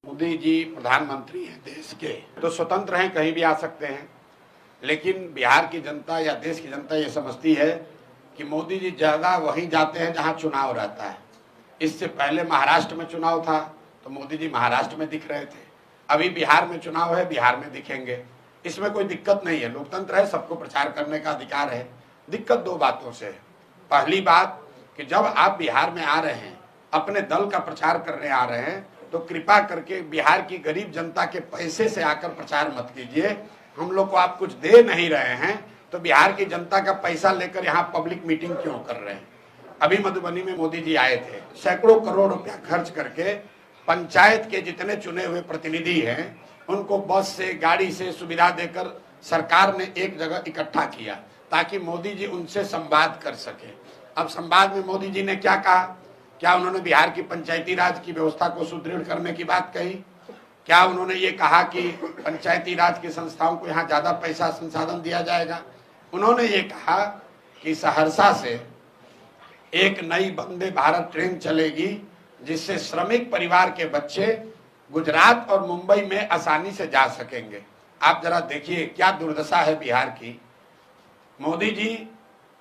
मोदी जी प्रधानमंत्री हैं देश के, तो स्वतंत्र हैं, कहीं भी आ सकते हैं। लेकिन बिहार की जनता या देश की जनता ये समझती है कि मोदी जी ज्यादा वहीं जाते हैं जहां चुनाव रहता है। इससे पहले महाराष्ट्र में चुनाव था तो मोदी जी महाराष्ट्र में दिख रहे थे। अभी बिहार में चुनाव है, बिहार में दिखेंगे। इसमें कोई दिक्कत नहीं है, लोकतंत्र है, सबको प्रचार करने का अधिकार है। दिक्कत दो बातों से है। पहली बात कि जब आप बिहार में आ रहे हैं, अपने दल का प्रचार करने आ रहे हैं, तो कृपा करके बिहार की गरीब जनता के पैसे से आकर प्रचार मत कीजिए। हम लोग को आप कुछ दे नहीं रहे हैं तो बिहार की जनता का पैसा लेकर यहाँ पब्लिक मीटिंग क्यों कर रहे हैं। अभी मधुबनी में मोदी जी आए थे, सैकड़ों करोड़ रुपया खर्च करके पंचायत के जितने चुने हुए प्रतिनिधि हैं उनको बस से, गाड़ी से सुविधा देकर सरकार ने एक जगह इकट्ठा किया ताकि मोदी जी उनसे संवाद कर सके। अब संवाद में मोदी जी ने क्या कहा? क्या उन्होंने बिहार की पंचायती राज की व्यवस्था को सुदृढ़ करने की बात कही? क्या उन्होंने ये कहा कि पंचायती राज की संस्थाओं को यहाँ ज्यादा पैसा संसाधन दिया जाएगा? उन्होंने ये कहा कि सहरसा से एक नई वंदे भारत ट्रेन चलेगी जिससे श्रमिक परिवार के बच्चे गुजरात और मुंबई में आसानी से जा सकेंगे। आप जरा देखिए क्या दुर्दशा है बिहार की। मोदी जी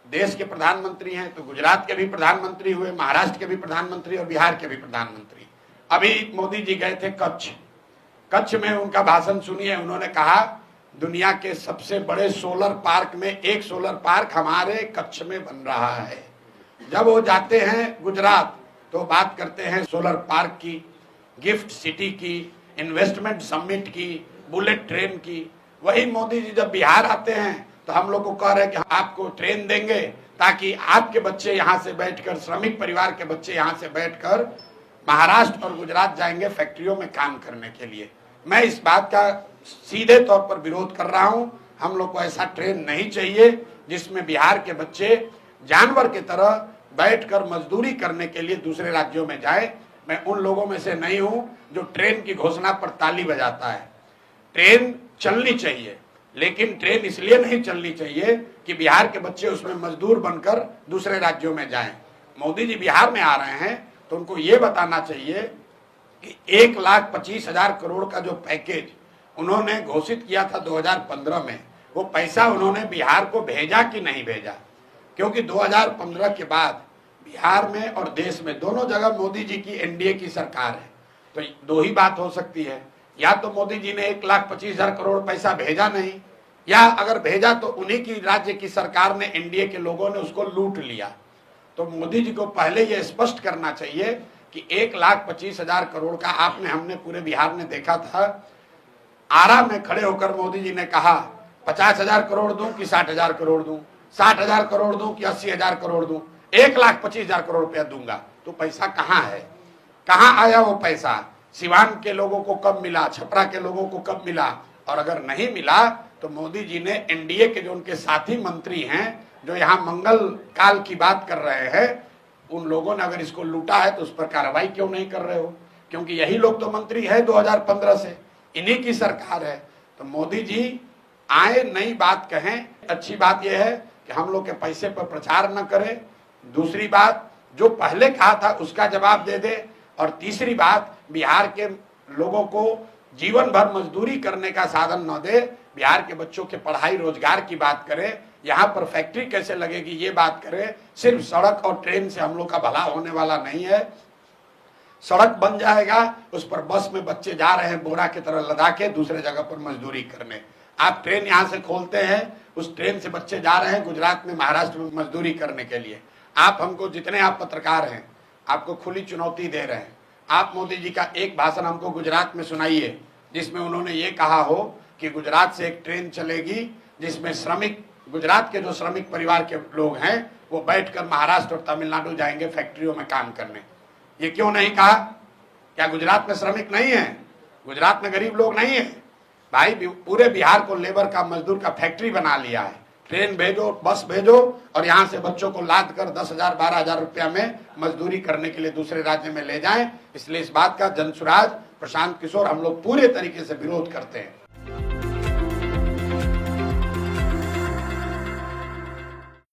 देश के प्रधानमंत्री हैं तो गुजरात के भी प्रधानमंत्री हुए, महाराष्ट्र के भी प्रधानमंत्री और बिहार के भी प्रधानमंत्री। अभी मोदी जी गए थे कच्छ में उनका भाषण सुनिए। उन्होंने कहा दुनिया के सबसे बड़े सोलर पार्क में एक सोलर पार्क हमारे कच्छ में बन रहा है। जब वो जाते हैं गुजरात तो बात करते हैं सोलर पार्क की, गिफ्ट सिटी की, इन्वेस्टमेंट समिट की, बुलेट ट्रेन की। वही मोदी जी जब बिहार आते हैं तो हम लोग को कह रहे हैं कि आपको ट्रेन देंगे ताकि आपके बच्चे यहाँ से बैठकर, श्रमिक परिवार के बच्चे यहाँ से बैठकर महाराष्ट्र और गुजरात जाएंगे फैक्ट्रियों में काम करने के लिए। मैं इस बात का सीधे तौर पर विरोध कर रहा हूँ। हम लोग को ऐसा ट्रेन नहीं चाहिए जिसमें बिहार के बच्चे जानवर की तरह बैठकर मजदूरी करने के लिए दूसरे राज्यों में जाए। मैं उन लोगों में से नहीं हूं जो ट्रेन की घोषणा पर ताली बजाता है। ट्रेन चलनी चाहिए, लेकिन ट्रेन इसलिए नहीं चलनी चाहिए कि बिहार के बच्चे उसमें मजदूर बनकर दूसरे राज्यों में जाएं। मोदी जी बिहार में आ रहे हैं तो उनको ये बताना चाहिए कि 1,25,000 करोड़ का जो पैकेज उन्होंने घोषित किया था 2015 में, वो पैसा उन्होंने बिहार को भेजा कि नहीं भेजा। क्योंकि 2015 के बाद बिहार में और देश में दोनों जगह मोदी जी की एनडीए की सरकार है। तो दो ही बात हो सकती है, या तो मोदी जी ने 1,25,000 करोड़ पैसा भेजा नहीं, या अगर भेजा तो उन्हीं की राज्य की सरकार ने, एनडीए के लोगों ने उसको लूट लिया। तो मोदी जी को पहले यह स्पष्ट करना चाहिए कि 1,25,000 करोड़ का आपने, हमने पूरे बिहार में देखा था। आरा में खड़े होकर मोदी जी ने कहा 50,000 करोड़ दूं कि 60,000 करोड़ दूं, 60,000 करोड़ दूं कि 80,000 करोड़ दूं, 1,25,000 करोड़ रुपया दूंगा। तो पैसा कहाँ है? कहाँ आया वो पैसा? सिवान के लोगों को कब मिला? छपरा के लोगों को कब मिला? और अगर नहीं मिला तो मोदी जी ने एनडीए के जो उनके साथी मंत्री हैं जो यहाँ मंगल काल की बात कर रहे हैं, उन लोगों ने अगर इसको लूटा है तो उस पर कार्रवाई क्यों नहीं कर रहे हो? क्योंकि यही लोग तो मंत्री है 2015 से, इन्हीं की सरकार है। तो मोदी जी आए, नई बात कहें। अच्छी बात यह है कि हम लोग के पैसे पर प्रचार न करें। दूसरी बात, जो पहले कहा था उसका जवाब दे दे। और तीसरी बात, बिहार के लोगों को जीवन भर मजदूरी करने का साधन न दे, बिहार के बच्चों के पढ़ाई रोजगार की बात करे, यहाँ पर फैक्ट्री कैसे लगेगी ये बात करे। सिर्फ सड़क और ट्रेन से हम लोग का भला होने वाला नहीं है। सड़क बन जाएगा, उस पर बस में बच्चे जा रहे हैं बोरा की तरह लदा के दूसरे जगह पर मजदूरी करने। आप ट्रेन यहाँ से खोलते हैं, उस ट्रेन से बच्चे जा रहे हैं गुजरात में, महाराष्ट्र में मजदूरी करने के लिए। आप हमको, जितने आप पत्रकार हैं, आपको खुली चुनौती दे रहे हैं। आप मोदी जी का एक भाषण हमको गुजरात में सुनाइए जिसमें उन्होंने ये कहा हो कि गुजरात से एक ट्रेन चलेगी जिसमें श्रमिक, गुजरात के जो श्रमिक परिवार के लोग हैं वो बैठकर महाराष्ट्र और तमिलनाडु जाएंगे फैक्ट्रियों में काम करने। ये क्यों नहीं कहा? क्या गुजरात में श्रमिक नहीं है? गुजरात में गरीब लोग नहीं है? भाई, पूरे बिहार को लेबर का, मजदूर का फैक्ट्री बना लिया है। ट्रेन भेजो, बस भेजो और यहाँ से बच्चों को लाद कर 10,000 12,000 रुपया में मजदूरी करने के लिए दूसरे राज्य में ले जाएं। इसलिए इस बात का जनसुराज प्रशांत किशोर, हम लोग पूरे तरीके से विरोध करते हैं।